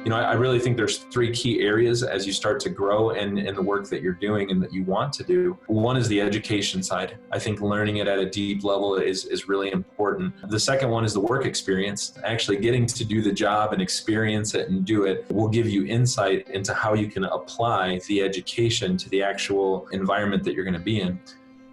I really think there's three key areas as you start to grow in the work that you're doing and that you want to do. One is the education side. I think learning it at a deep level is really important. The second one is the work experience. Actually getting to do the job and experience it and do it will give you insight into how you can apply the education to the actual environment that you're going to be in.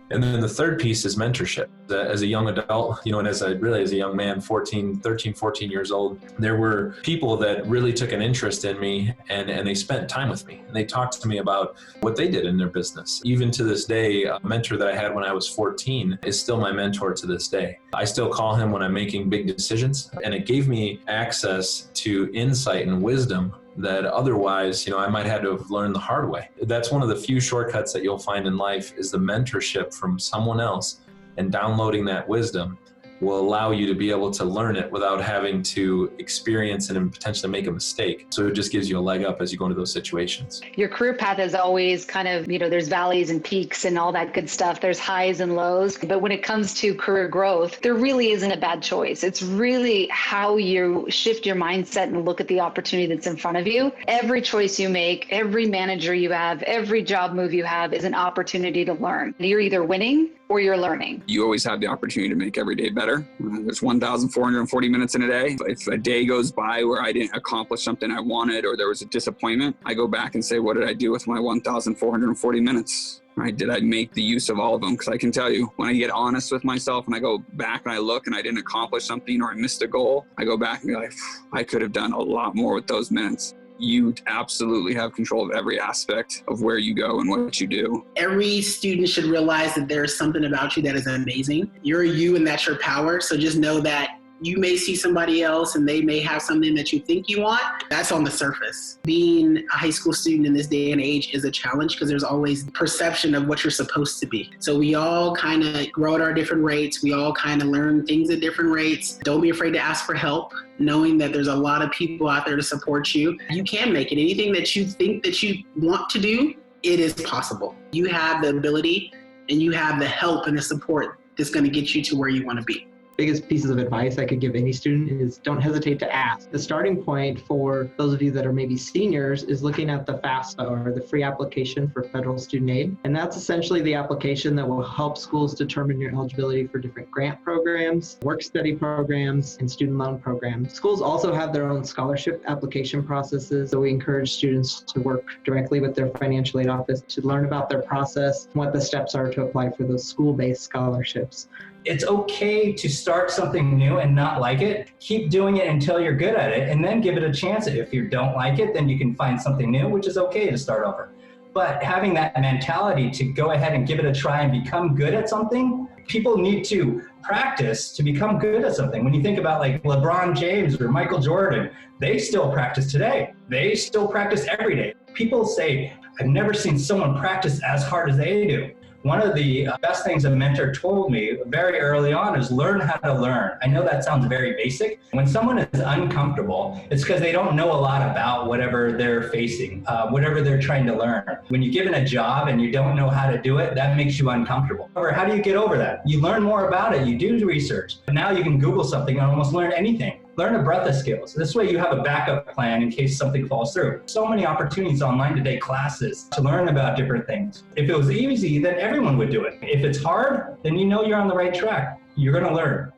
And then the third piece is mentorship. As a young adult, and as a young man, 13, 14 years old, there were people that really took an interest in me and they spent time with me. And they talked to me about what they did in their business. Even to this day, a mentor that I had when I was 14 is still my mentor to this day. I still call him when I'm making big decisions, and it gave me access to insight and wisdom that otherwise, I might have to have learned the hard way. That's one of the few shortcuts that you'll find in life, is the mentorship from someone else, and downloading that wisdom will allow you to be able to learn it without having to experience it and potentially make a mistake. So it just gives you a leg up as you go into those situations. Your career path is always kind of, there's valleys and peaks and all that good stuff. There's highs and lows. But when it comes to career growth, there really isn't a bad choice. It's really how you shift your mindset and look at the opportunity that's in front of you. Every choice you make, every manager you have, every job move you have is an opportunity to learn. You're either winning or you're learning. You always have the opportunity to make every day better. There's 1,440 minutes in a day. If a day goes by where I didn't accomplish something I wanted, or there was a disappointment, I go back and say, what did I do with my 1,440 minutes? Right? Did I make the use of all of them? Because I can tell you, when I get honest with myself and I go back and I look and I didn't accomplish something or I missed a goal, I go back and be like, I could have done a lot more with those minutes. You absolutely have control of every aspect of where you go and what you do. Every student should realize that there's something about you that is amazing. You're you and that's your power. So just know that you may see somebody else and they may have something that you think you want. That's on the surface. Being a high school student in this day and age is a challenge because there's always perception of what you're supposed to be. So we all kind of grow at our different rates. We all kind of learn things at different rates. Don't be afraid to ask for help, knowing that there's a lot of people out there to support you. You can make it. Anything that you think that you want to do, it is possible. You have the ability and you have the help and the support that's going to get you to where you want to be. Biggest pieces of advice I could give any student is don't hesitate to ask. The starting point for those of you that are maybe seniors is looking at the FAFSA, or the free application for federal student aid. And that's essentially the application that will help schools determine your eligibility for different grant programs, work study programs, and student loan programs. Schools also have their own scholarship application processes, so we encourage students to work directly with their financial aid office to learn about their process, what the steps are to apply for those school-based scholarships. It's okay to start something new and not like it. Keep doing it until you're good at it, and then give it a chance. If you don't like it, then you can find something new, which is okay to start over. But having that mentality to go ahead and give it a try and become good at something, people need to practice to become good at something. When you think about like LeBron James or Michael Jordan, they still practice today. They still practice every day. People say, I've never seen someone practice as hard as they do. One of the best things a mentor told me very early on is learn how to learn. I know that sounds very basic. When someone is uncomfortable, it's because they don't know a lot about whatever they're facing, whatever they're trying to learn. When you're given a job and you don't know how to do it, that makes you uncomfortable. However, how do you get over that? You learn more about it, you do research. But now you can Google something and almost learn anything. Learn a breadth of skills. This way you have a backup plan in case something falls through. So many opportunities online today, classes, to learn about different things. If it was easy, then everyone would do it. If it's hard, then you know you're on the right track. You're gonna learn.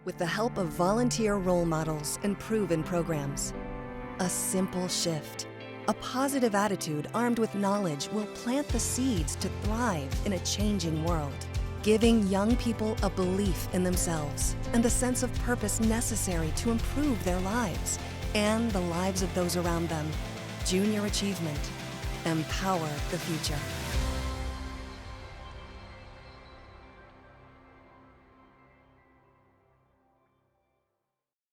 With the help of volunteer role models and proven programs, a simple shift, a positive attitude armed with knowledge will plant the seeds to thrive in a changing world. Giving young people a belief in themselves and the sense of purpose necessary to improve their lives and the lives of those around them. Junior Achievement. Empower the future.